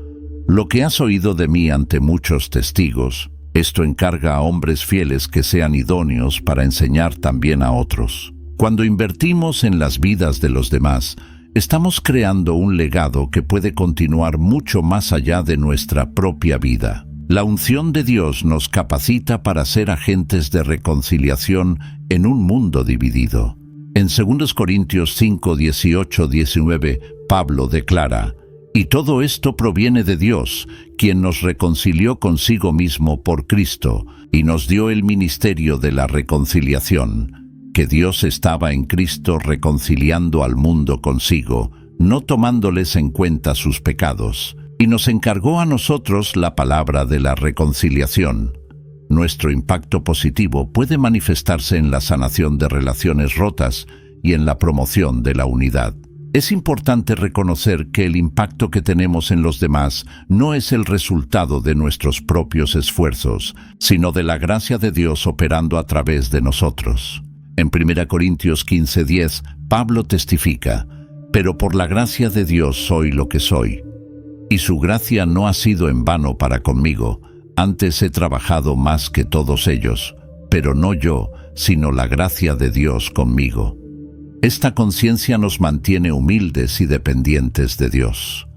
Speaker 1: «Lo que has oído de mí ante muchos testigos, esto encarga a hombres fieles que sean idóneos para enseñar también a otros». Cuando invertimos en las vidas de los demás, estamos creando un legado que puede continuar mucho más allá de nuestra propia vida. La unción de Dios nos capacita para ser agentes de reconciliación en un mundo dividido. En 2 Corintios 5:18-19, Pablo declara: «Y todo esto proviene de Dios, quien nos reconcilió consigo mismo por Cristo, y nos dio el ministerio de la reconciliación, que Dios estaba en Cristo reconciliando al mundo consigo, no tomándoles en cuenta sus pecados, y nos encargó a nosotros la palabra de la reconciliación». Nuestro impacto positivo puede manifestarse en la sanación de relaciones rotas y en la promoción de la unidad. Es importante reconocer que el impacto que tenemos en los demás no es el resultado de nuestros propios esfuerzos, sino de la gracia de Dios operando a través de nosotros. En 1 Corintios 15:10, Pablo testifica: «Pero por la gracia de Dios soy lo que soy. Y su gracia no ha sido en vano para conmigo, antes he trabajado más que todos ellos, pero no yo, sino la gracia de Dios conmigo». Esta conciencia nos mantiene humildes y dependientes de Dios.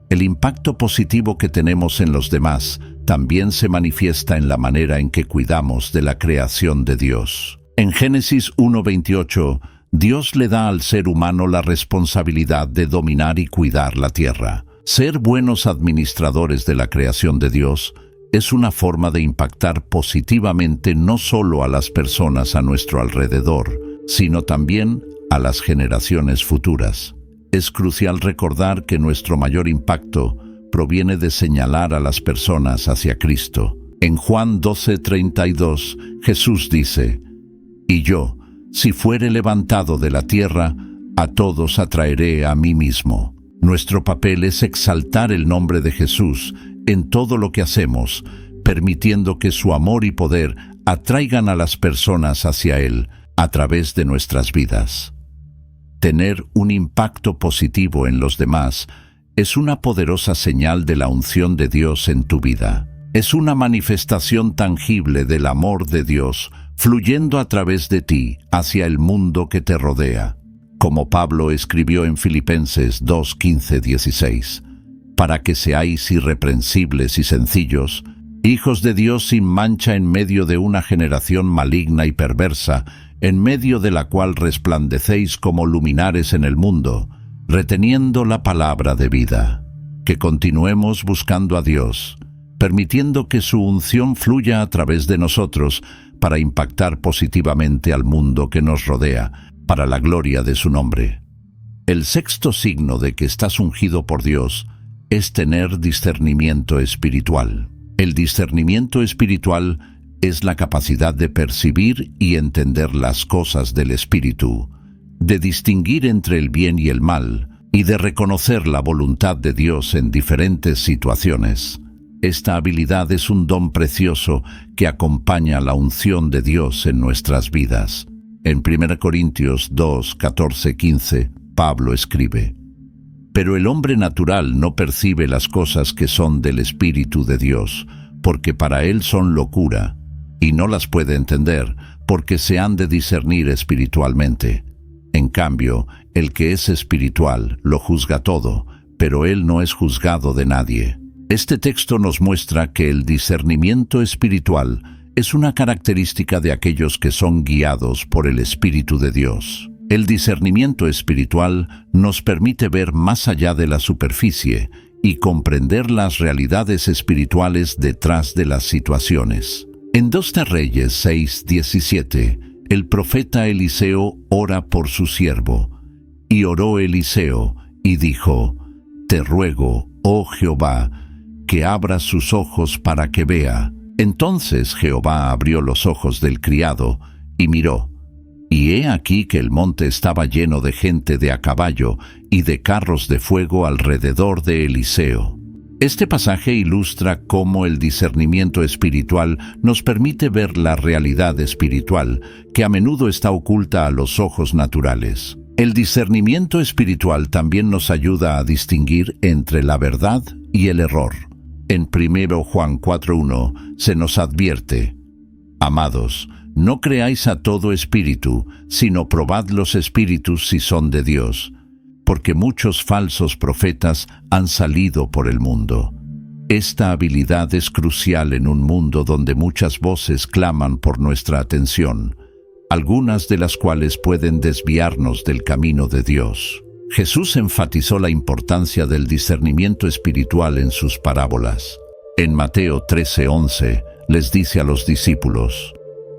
Speaker 1: El impacto positivo que tenemos en los demás también se manifiesta en la manera en que cuidamos de la creación de Dios. En Génesis 1:28, Dios le da al ser humano la responsabilidad de dominar y cuidar la tierra. Ser buenos administradores de la creación de Dios es una forma de impactar positivamente no solo a las personas a nuestro alrededor, sino también a las generaciones futuras. Es crucial recordar que nuestro mayor impacto proviene de señalar a las personas hacia Cristo. En Juan 12:32, Jesús dice: «Y yo, si fuere levantado de la tierra, a todos atraeré a mí mismo». Nuestro papel es exaltar el nombre de Jesús en todo lo que hacemos, permitiendo que su amor y poder atraigan a las personas hacia Él a través de nuestras vidas. Tener un impacto positivo en los demás es una poderosa señal de la unción de Dios en tu vida. Es una manifestación tangible del amor de Dios fluyendo a través de ti hacia el mundo que te rodea. Como Pablo escribió en Filipenses 2:15-16, para que seáis irreprensibles y sencillos, hijos de Dios sin mancha en medio de una generación maligna y perversa, en medio de la cual resplandecéis como luminares en el mundo, reteniendo la palabra de vida. Que continuemos buscando a Dios, permitiendo que su unción fluya a través de nosotros para impactar positivamente al mundo que nos rodea, para la gloria de su nombre. El sexto signo de que estás ungido por Dios es tener discernimiento espiritual. El discernimiento espiritual es la capacidad de percibir y entender las cosas del Espíritu, de distinguir entre el bien y el mal, y de reconocer la voluntad de Dios en diferentes situaciones. Esta habilidad es un don precioso que acompaña la unción de Dios en nuestras vidas. En 1 Corintios 2:14-15, Pablo escribe: «Pero el hombre natural no percibe las cosas que son del Espíritu de Dios, porque para él son locura, y no las puede entender, porque se han de discernir espiritualmente. En cambio, el que es espiritual lo juzga todo, pero él no es juzgado de nadie». Este texto nos muestra que el discernimiento espiritual es una característica de aquellos que son guiados por el Espíritu de Dios. El discernimiento espiritual nos permite ver más allá de la superficie y comprender las realidades espirituales detrás de las situaciones. En 2 de Reyes 6:17, el profeta Eliseo ora por su siervo. Y oró Eliseo y dijo: «Te ruego, oh Jehová, que abras sus ojos para que vea». Entonces Jehová abrió los ojos del criado y miró, y he aquí que el monte estaba lleno de gente de a caballo y de carros de fuego alrededor de Eliseo. Este pasaje ilustra cómo el discernimiento espiritual nos permite ver la realidad espiritual que a menudo está oculta a los ojos naturales. El discernimiento espiritual también nos ayuda a distinguir entre la verdad y el error. En 1 Juan 4:1 se nos advierte: «Amados, no creáis a todo espíritu, sino probad los espíritus si son de Dios, porque muchos falsos profetas han salido por el mundo». Esta habilidad es crucial en un mundo donde muchas voces claman por nuestra atención, algunas de las cuales pueden desviarnos del camino de Dios. Jesús enfatizó la importancia del discernimiento espiritual en sus parábolas. En Mateo 13:11 les dice a los discípulos: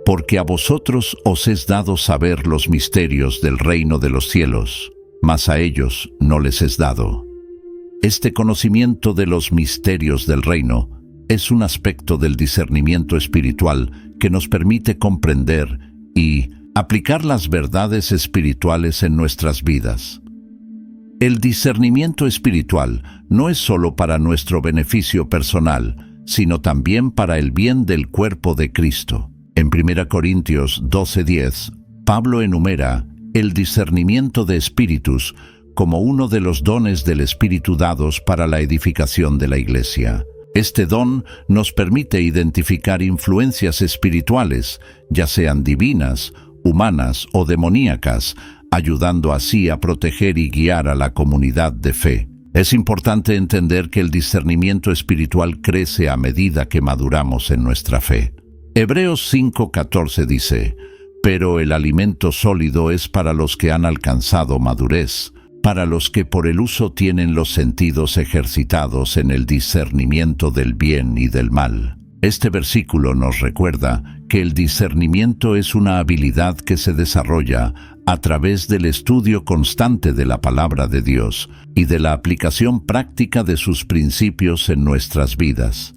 Speaker 1: «Porque a vosotros os es dado saber los misterios del reino de los cielos, mas a ellos no les es dado». Este conocimiento de los misterios del reino es un aspecto del discernimiento espiritual que nos permite comprender y aplicar las verdades espirituales en nuestras vidas. El discernimiento espiritual no es solo para nuestro beneficio personal, sino también para el bien del cuerpo de Cristo. En 1 Corintios 12:10, Pablo enumera el discernimiento de espíritus como uno de los dones del Espíritu dados para la edificación de la Iglesia. Este don nos permite identificar influencias espirituales, ya sean divinas, humanas o demoníacas, ayudando así a proteger y guiar a la comunidad de fe. Es importante entender que el discernimiento espiritual crece a medida que maduramos en nuestra fe. Hebreos 5:14 dice: «Pero el alimento sólido es para los que han alcanzado madurez, para los que por el uso tienen los sentidos ejercitados en el discernimiento del bien y del mal». Este versículo nos recuerda que el discernimiento es una habilidad que se desarrolla a través del estudio constante de la palabra de Dios y de la aplicación práctica de sus principios en nuestras vidas.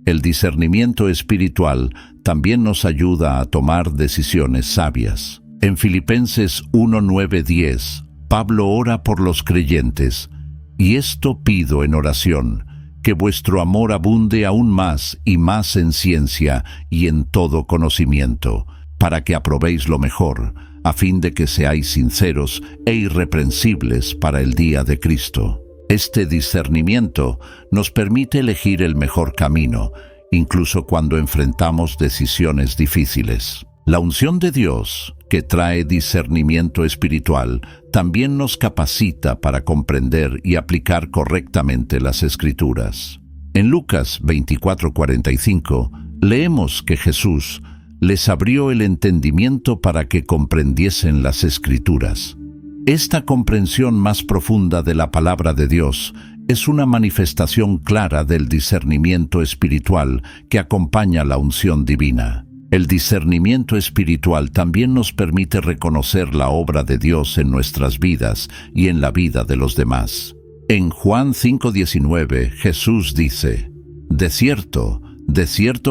Speaker 1: El discernimiento espiritual también nos ayuda a tomar decisiones sabias. En Filipenses 1:9-10, Pablo ora por los creyentes, y esto pido en oración, que vuestro amor abunde aún más y más en ciencia y en todo conocimiento, para que aprobéis lo mejor, a fin de que seáis sinceros e irreprensibles para el día de Cristo. Este discernimiento nos permite elegir el mejor camino, incluso cuando enfrentamos decisiones difíciles. La unción de Dios, que trae discernimiento espiritual, también nos capacita para comprender y aplicar correctamente las Escrituras. En Lucas 24:45 leemos que Jesús les abrió el entendimiento para que comprendiesen las Escrituras. Esta comprensión más profunda de la palabra de Dios es una manifestación clara del discernimiento espiritual que acompaña la unción divina. El discernimiento espiritual también nos permite reconocer la obra de Dios en nuestras vidas y en la vida de los demás. En Juan 5:19, Jesús dice: de cierto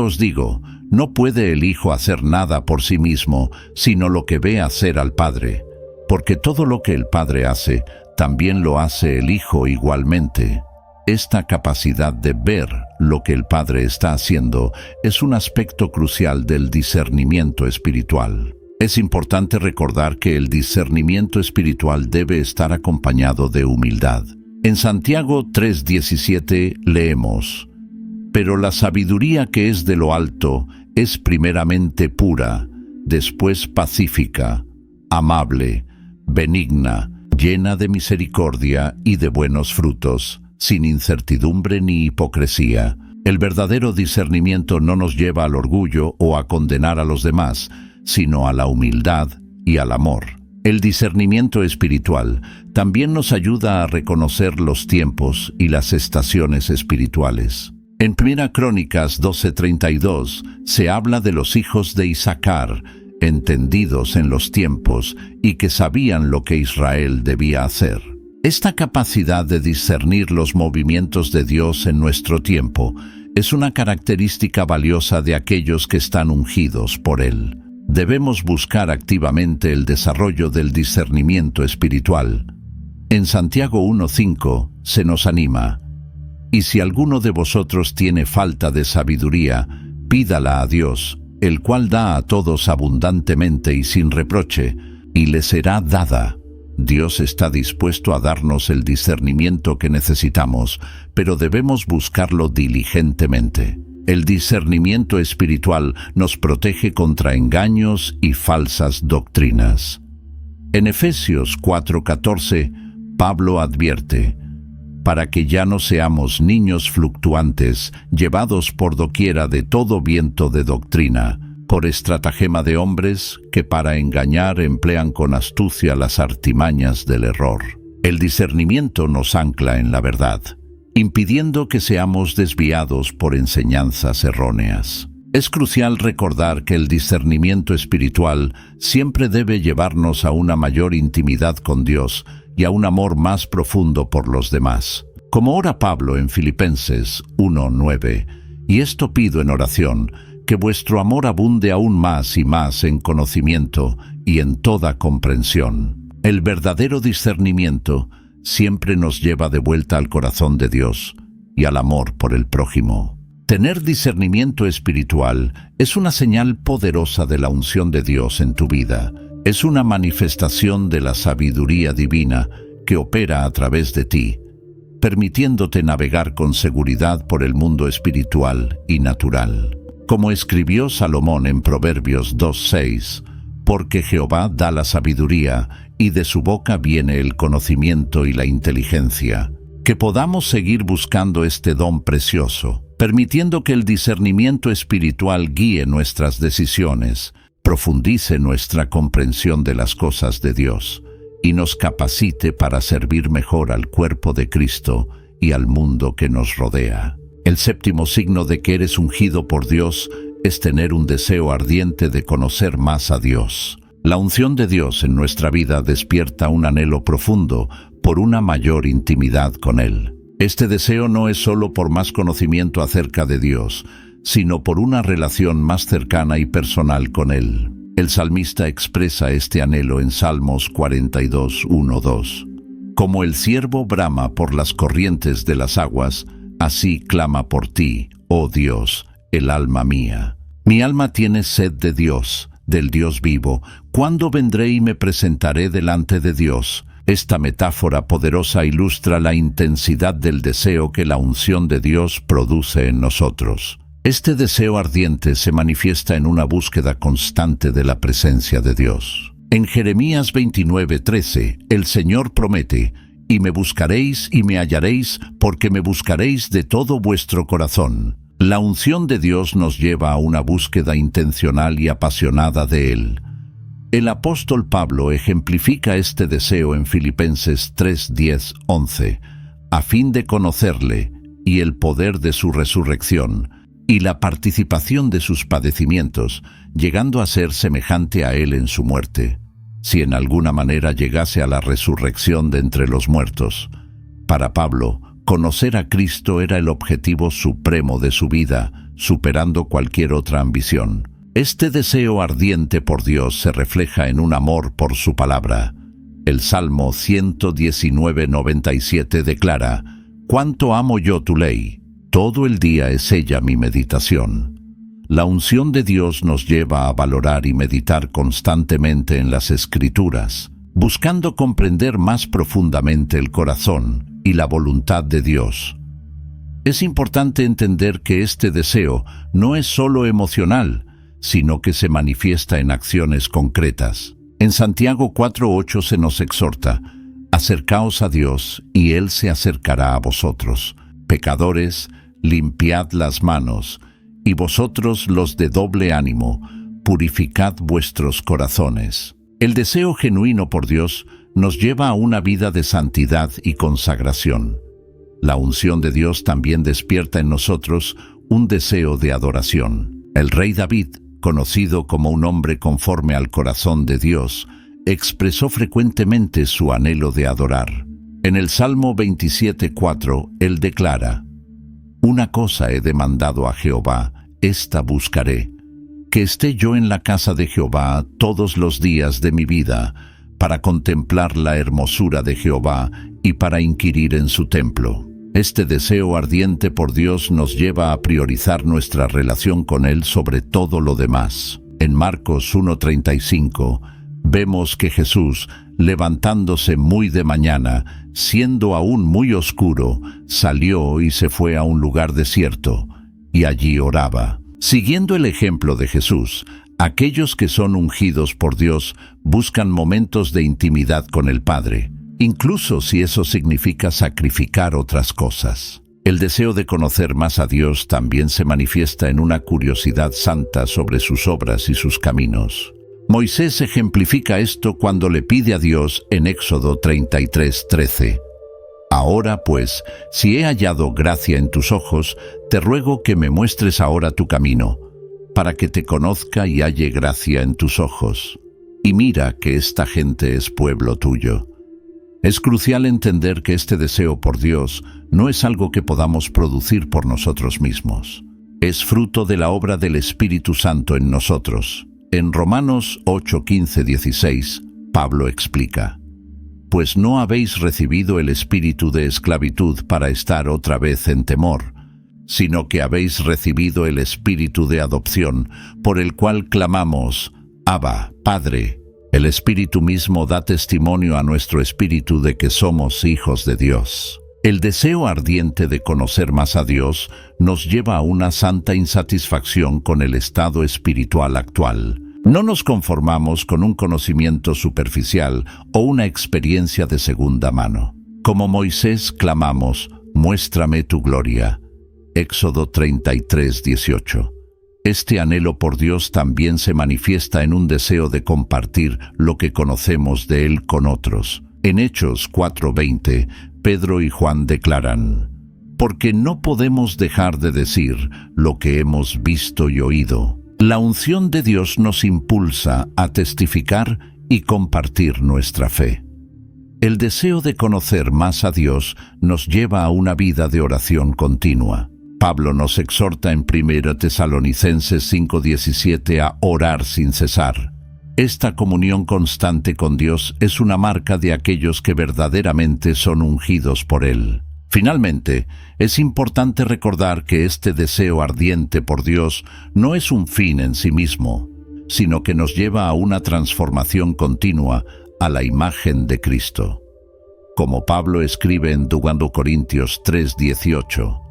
Speaker 1: os digo, no puede el Hijo hacer nada por sí mismo, sino lo que ve hacer al Padre, porque todo lo que el Padre hace, también lo hace el Hijo igualmente. Esta capacidad de ver lo que el Padre está haciendo es un aspecto crucial del discernimiento espiritual. Es importante recordar que el discernimiento espiritual debe estar acompañado de humildad. En Santiago 3:17 leemos: pero la sabiduría que es de lo alto es primeramente pura, después pacífica, amable, benigna, llena de misericordia y de buenos frutos, sin incertidumbre ni hipocresía. El verdadero discernimiento no nos lleva al orgullo o a condenar a los demás, sino a la humildad y al amor. El discernimiento espiritual también nos ayuda a reconocer los tiempos y las estaciones espirituales. En 1 Crónicas 12:32 se habla de los hijos de Isaacar, entendidos en los tiempos y que sabían lo que Israel debía hacer. Esta capacidad de discernir los movimientos de Dios en nuestro tiempo es una característica valiosa de aquellos que están ungidos por Él. Debemos buscar activamente el desarrollo del discernimiento espiritual. En Santiago 1:5 se nos anima: y si alguno de vosotros tiene falta de sabiduría, pídala a Dios, el cual da a todos abundantemente y sin reproche, y le será dada. Dios está dispuesto a darnos el discernimiento que necesitamos, pero debemos buscarlo diligentemente. El discernimiento espiritual nos protege contra engaños y falsas doctrinas. En Efesios 4:14, Pablo advierte: para que ya no seamos niños fluctuantes, llevados por doquiera de todo viento de doctrina, por estratagema de hombres que para engañar emplean con astucia las artimañas del error. El discernimiento nos ancla en la verdad, impidiendo que seamos desviados por enseñanzas erróneas. Es crucial recordar que el discernimiento espiritual siempre debe llevarnos a una mayor intimidad con Dios y a un amor más profundo por los demás. Como ora Pablo en Filipenses 1:9, y esto pido en oración, que vuestro amor abunde aún más y más en conocimiento y en toda comprensión. El verdadero discernimiento siempre nos lleva de vuelta al corazón de Dios y al amor por el prójimo. Tener discernimiento espiritual es una señal poderosa de la unción de Dios en tu vida. Es una manifestación de la sabiduría divina que opera a través de ti, permitiéndote navegar con seguridad por el mundo espiritual y natural. Como escribió Salomón en Proverbios 2:6, porque Jehová da la sabiduría, y de su boca viene el conocimiento y la inteligencia. Que podamos seguir buscando este don precioso, permitiendo que el discernimiento espiritual guíe nuestras decisiones, profundice nuestra comprensión de las cosas de Dios, y nos capacite para servir mejor al cuerpo de Cristo y al mundo que nos rodea. El séptimo signo de que eres ungido por Dios es tener un deseo ardiente de conocer más a Dios. La unción de Dios en nuestra vida despierta un anhelo profundo por una mayor intimidad con Él. Este deseo no es solo por más conocimiento acerca de Dios, sino por una relación más cercana y personal con Él. El salmista expresa este anhelo en Salmos 42, 1-2. Como el ciervo brama por las corrientes de las aguas, así clama por ti, oh Dios, el alma mía. Mi alma tiene sed de Dios, del Dios vivo. ¿Cuándo vendré y me presentaré delante de Dios? Esta metáfora poderosa ilustra la intensidad del deseo que la unción de Dios produce en nosotros. Este deseo ardiente se manifiesta en una búsqueda constante de la presencia de Dios. En Jeremías 29:13, el Señor promete: «Y me buscaréis y me hallaréis, porque me buscaréis de todo vuestro corazón». La unción de Dios nos lleva a una búsqueda intencional y apasionada de Él. El apóstol Pablo ejemplifica este deseo en Filipenses 3:10-11, a fin de conocerle y el poder de su resurrección y la participación de sus padecimientos, llegando a ser semejante a Él en su muerte, si en alguna manera llegase a la resurrección de entre los muertos. Para Pablo, conocer a Cristo era el objetivo supremo de su vida, superando cualquier otra ambición. Este deseo ardiente por Dios se refleja en un amor por su palabra. El Salmo 119:97 declara: «Cuánto amo yo tu ley, todo el día es ella mi meditación». La unción de Dios nos lleva a valorar y meditar constantemente en las Escrituras, buscando comprender más profundamente el corazón y la voluntad de Dios. Es importante entender que este deseo no es solo emocional, sino que se manifiesta en acciones concretas. En Santiago 4:8 se nos exhorta: «Acercaos a Dios, y Él se acercará a vosotros. Pecadores, limpiad las manos, y vosotros los de doble ánimo, purificad vuestros corazones». El deseo genuino por Dios nos lleva a una vida de santidad y consagración. La unción de Dios también despierta en nosotros un deseo de adoración. El rey David, conocido como un hombre conforme al corazón de Dios, expresó frecuentemente su anhelo de adorar. En el Salmo 27:4, él declara: «Una cosa he demandado a Jehová, esta buscaré, que esté yo en la casa de Jehová todos los días de mi vida, para contemplar la hermosura de Jehová y para inquirir en su templo». Este deseo ardiente por Dios nos lleva a priorizar nuestra relación con Él sobre todo lo demás. En Marcos 1:35 vemos que Jesús, levantándose muy de mañana, siendo aún muy oscuro, salió y se fue a un lugar desierto, y allí oraba. Siguiendo el ejemplo de Jesús, aquellos que son ungidos por Dios buscan momentos de intimidad con el Padre, incluso si eso significa sacrificar otras cosas. El deseo de conocer más a Dios también se manifiesta en una curiosidad santa sobre sus obras y sus caminos. Moisés ejemplifica esto cuando le pide a Dios en Éxodo 33:13: «Ahora pues, si he hallado gracia en tus ojos, te ruego que me muestres ahora tu camino, para que te conozca y halle gracia en tus ojos. Y mira que esta gente es pueblo tuyo». Es crucial entender que este deseo por Dios no es algo que podamos producir por nosotros mismos. Es fruto de la obra del Espíritu Santo en nosotros. En Romanos 8:15-16, Pablo explica: «Pues no habéis recibido el espíritu de esclavitud para estar otra vez en temor, sino que habéis recibido el espíritu de adopción, por el cual clamamos: Abba, Padre». El Espíritu mismo da testimonio a nuestro espíritu de que somos hijos de Dios. El deseo ardiente de conocer más a Dios nos lleva a una santa insatisfacción con el estado espiritual actual. No nos conformamos con un conocimiento superficial o una experiencia de segunda mano. Como Moisés clamamos: «Muéstrame tu gloria». Éxodo 33:18. Este anhelo por Dios también se manifiesta en un deseo de compartir lo que conocemos de Él con otros. En Hechos 4:20, Pedro y Juan declaran: porque no podemos dejar de decir lo que hemos visto y oído. La unción de Dios nos impulsa a testificar y compartir nuestra fe. El deseo de conocer más a Dios nos lleva a una vida de oración continua. Pablo nos exhorta en 1 Tesalonicenses 5:17 a orar sin cesar. Esta comunión constante con Dios es una marca de aquellos que verdaderamente son ungidos por Él. Finalmente, es importante recordar que este deseo ardiente por Dios no es un fin en sí mismo, sino que nos lleva a una transformación continua a la imagen de Cristo. Como Pablo escribe en 2 Corintios 3:18,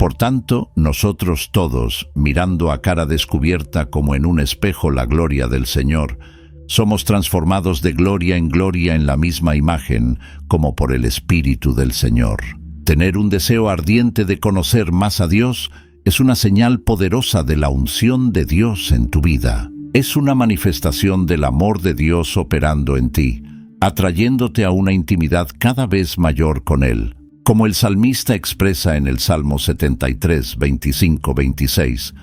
Speaker 1: por tanto, nosotros todos, mirando a cara descubierta como en un espejo la gloria del Señor, somos transformados de gloria en la misma imagen, como por el Espíritu del Señor. Tener un deseo ardiente de conocer más a Dios es una señal poderosa de la unción de Dios en tu vida. Es una manifestación del amor de Dios operando en ti, atrayéndote a una intimidad cada vez mayor con Él. Como el salmista expresa en el Salmo 73, 25-26,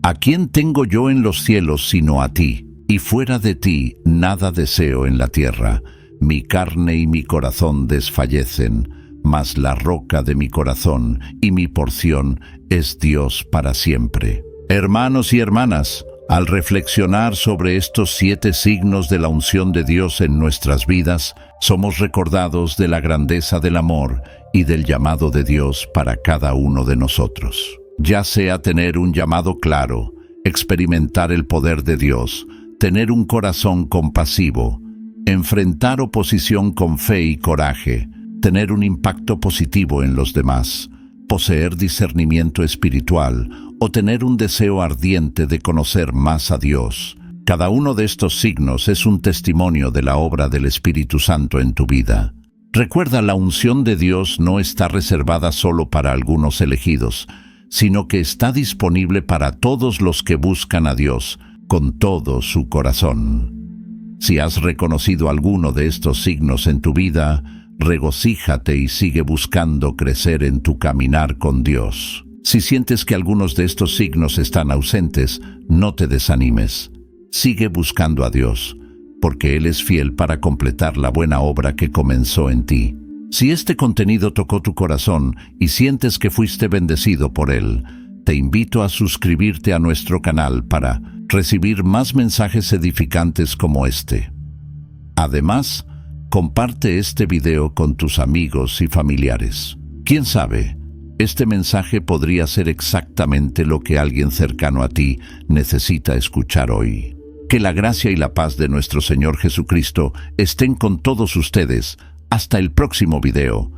Speaker 1: ¿a quién tengo yo en los cielos sino a ti? Y fuera de ti nada deseo en la tierra. Mi carne y mi corazón desfallecen, mas la roca de mi corazón y mi porción es Dios para siempre. Hermanos y hermanas, al reflexionar sobre estos 7 signos de la unción de Dios en nuestras vidas, somos recordados de la grandeza del amor y del llamado de Dios para cada uno de nosotros. Ya sea tener un llamado claro, experimentar el poder de Dios, tener un corazón compasivo, enfrentar oposición con fe y coraje, tener un impacto positivo en los demás, poseer discernimiento espiritual o tener un deseo ardiente de conocer más a Dios. Cada uno de estos signos es un testimonio de la obra del Espíritu Santo en tu vida. Recuerda, la unción de Dios no está reservada solo para algunos elegidos, sino que está disponible para todos los que buscan a Dios con todo su corazón. Si has reconocido alguno de estos signos en tu vida, regocíjate y sigue buscando crecer en tu caminar con Dios. Si sientes que algunos de estos signos están ausentes, no te desanimes. Sigue buscando a Dios, porque Él es fiel para completar la buena obra que comenzó en ti. Si este contenido tocó tu corazón y sientes que fuiste bendecido por él, te invito a suscribirte a nuestro canal para recibir más mensajes edificantes como este. Además, comparte este video con tus amigos y familiares. ¿Quién sabe? Este mensaje podría ser exactamente lo que alguien cercano a ti necesita escuchar hoy. Que la gracia y la paz de nuestro Señor Jesucristo estén con todos ustedes. Hasta el próximo video.